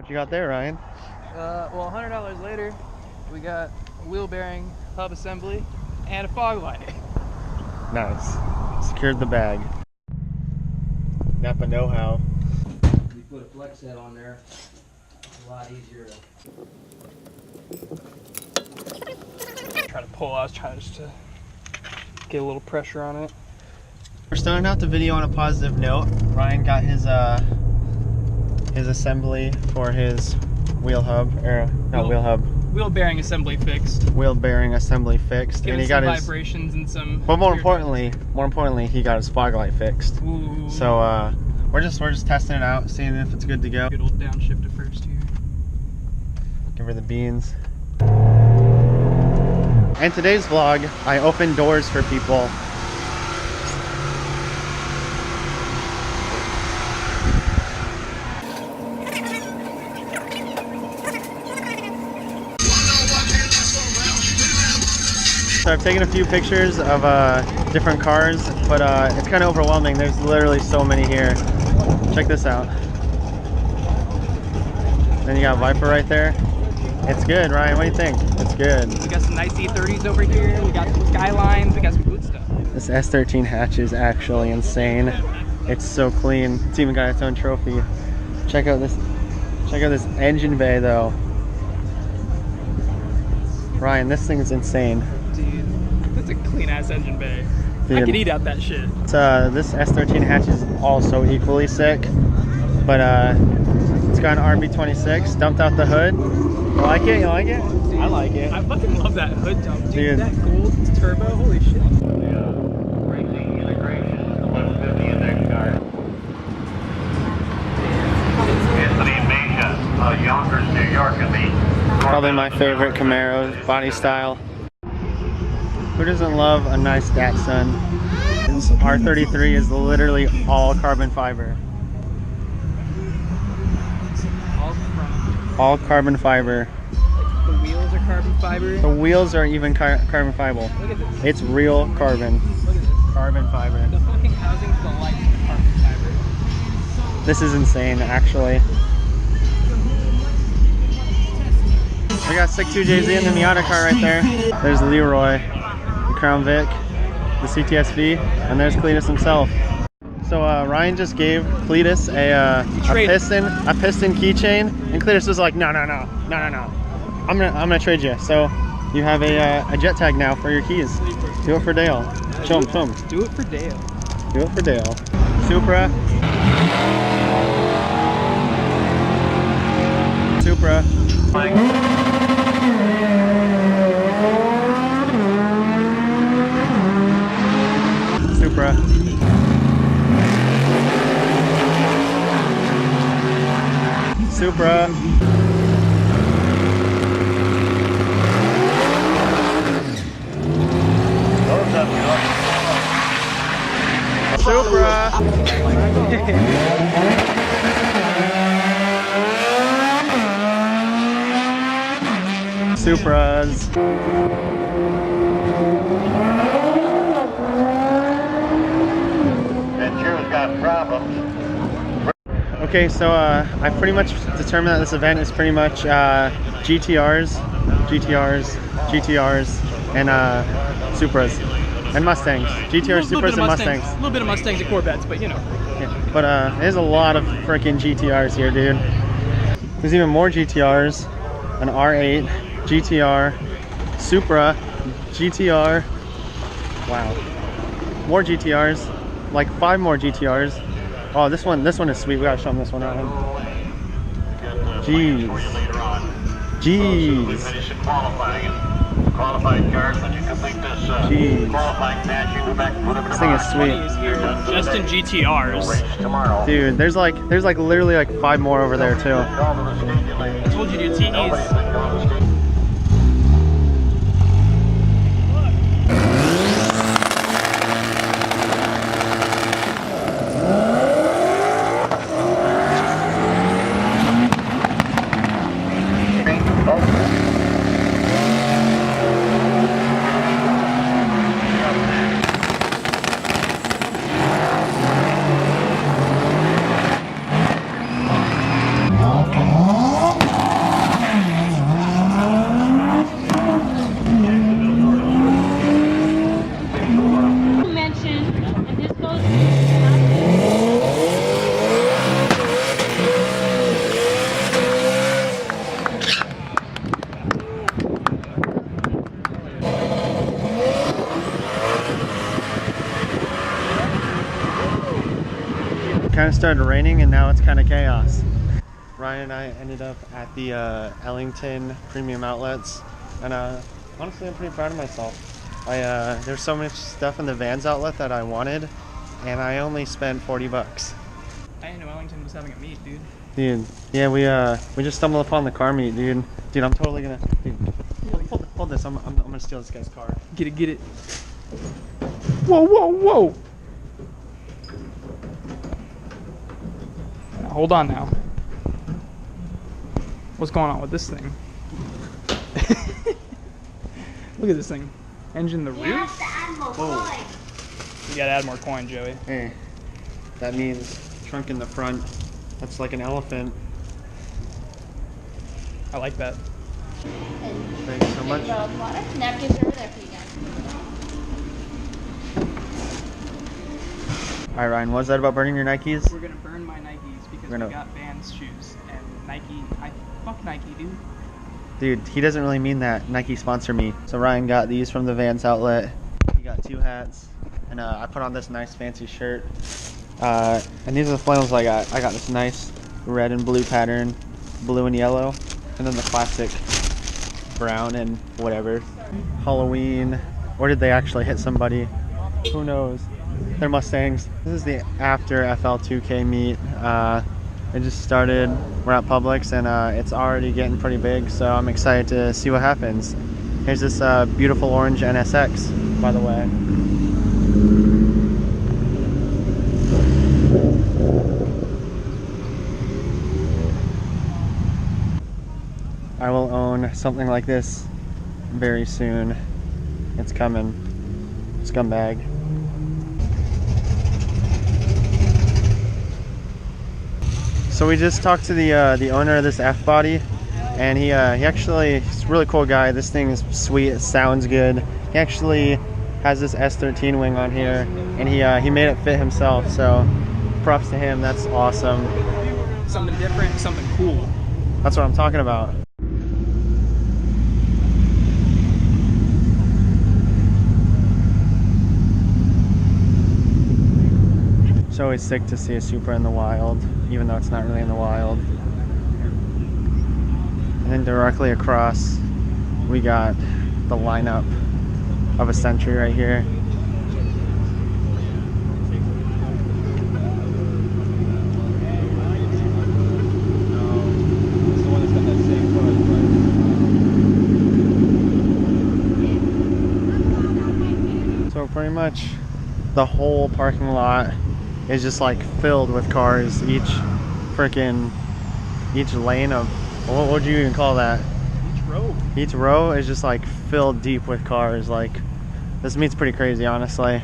What you got there, Ryan? Well, $100 later, we got a wheel bearing, hub assembly, and a fog light. Nice. Secured the bag. Napa know-how. We put a flex head on there. It's a lot easier to try to pull. I was trying just to get a little pressure on it. We're starting out the video on a positive note. Ryan got his assembly for his wheel hub, or not wheel hub. Wheel bearing assembly fixed. Wheel bearing assembly fixed, Giving and he some got his vibrations and some. But more importantly, he got his fog light fixed. Ooh. So we're just testing it out, seeing if it's good to go. Good old downshift at first here. Give her the beans. In today's vlog, I opened doors for people. So I've taken a few pictures of different cars, but it's kind of overwhelming. There's literally so many here. Check this out. Then you got Viper right there. It's good, Ryan. What do you think? It's good. We got some nice E30s over here. We got some Skylines. We got some good stuff. This S13 hatch is actually insane. It's so clean. It's even got its own trophy. Check out this engine bay though. Ryan, this thing is insane. Dude, that's a clean ass engine bay. Dude. I could eat out that shit. This S13 hatch is also equally sick, but it's got an RB26, dumped out the hood. You like it? You like it? Dude, I like it. I fucking love that hood dump, dude. Dude. That gold turbo, holy shit. Racing integration, the 150 index car. It's the invasion of Yonkers, New York, and the Probably my favorite Camaro body style. Who doesn't love a nice Datsun? This R33 is literally all carbon fiber. All carbon fiber. The wheels are carbon fiber. The wheels are even carbon fiber. Look at this. It's real carbon. Look at this. Carbon fiber. The fucking housing's the light carbon fiber. This is insane, actually. We got Sick 2JZ in the Miata car right there. There's Leroy, the Crown Vic, the CTSV, and there's Cletus himself. So Ryan just gave Cletus a piston keychain, and Cletus was like, no. I'm gonna trade you. So you have a jet tag now for your keys. Do it for Dale. Show him. Do it for Dale. Do it for Dale. Supra. Supra. Supra. Supra. Supra. Supras. Venture's got problems. Okay, so I pretty much determined that this event is pretty much GTRs, and Supras, and Mustangs. GTRs, Supras, and Mustangs. A little bit of Mustangs and Corvettes, but you know. Yeah, but there's a lot of freaking GTRs here, dude. There's even more GTRs, an R8, GTR, Supra, GTR. Wow. More GTRs, like 5 more GTRs. Oh, this one is sweet. We gotta show them this one out. Jeez. Finish the qualifying cars when you complete this qualifying match. You go back and put them in This thing is sweet. Just in GTRs. tomorrow. Dude, there's literally like 5 more over there too. I told you, dude, TEs. kind of started raining and now it's kind of chaos. Ryan and I ended up at the Ellington Premium Outlets, and honestly I'm pretty proud of myself. There's so much stuff in the Vans outlet that I wanted, and I only spent 40 bucks. I didn't know Ellington was having a meet, dude. Dude, yeah, we just stumbled upon the car meet, dude. Dude, I'm totally gonna, dude, hold this. I'm gonna steal this guy's car. Get it, get it. Whoa, whoa, whoa! Now, hold on now. What's going on with this thing? Look at this thing. Engine in the rear? Whoa. You gotta add more coin, Joey. Hey, that means trunk in the front. That's like an elephant. I like that. Thank you so much. Napkins over there for you guys. Alright, Ryan, what's that about burning your Nikes? We're gonna burn my Nikes because we got Vans shoes, and Nike, fuck Nike, dude. Dude, he doesn't really mean that. Nike sponsor me. So Ryan got these from the Vans outlet. He got 2 hats, and I put on this nice fancy shirt. And these are the flannels I got. I got this nice red and blue pattern, blue and yellow, and then the classic brown and whatever. Halloween, or did they actually hit somebody? Who knows? They're Mustangs. This is the after fl2k meet. It just started. We're at Publix, and it's already getting pretty big, so I'm excited to see what happens. Here's this beautiful orange NSX, by the way. I will own something like this very soon. It's coming. Scumbag. So we just talked to the owner of this F-body, and he actually, he's a really cool guy. This thing is sweet. It sounds good. He actually has this S13 wing on here, and he made it fit himself. So props to him. That's awesome. Something different, something cool. That's what I'm talking about. It's always sick to see a Supra in the wild, even though it's not really in the wild. And then directly across, we got the lineup of a Century right here. So pretty much the whole parking lot is just like filled with cars. Each lane of, what would you even call that? Each row is just like filled deep with cars. Like, this meet's pretty crazy, honestly.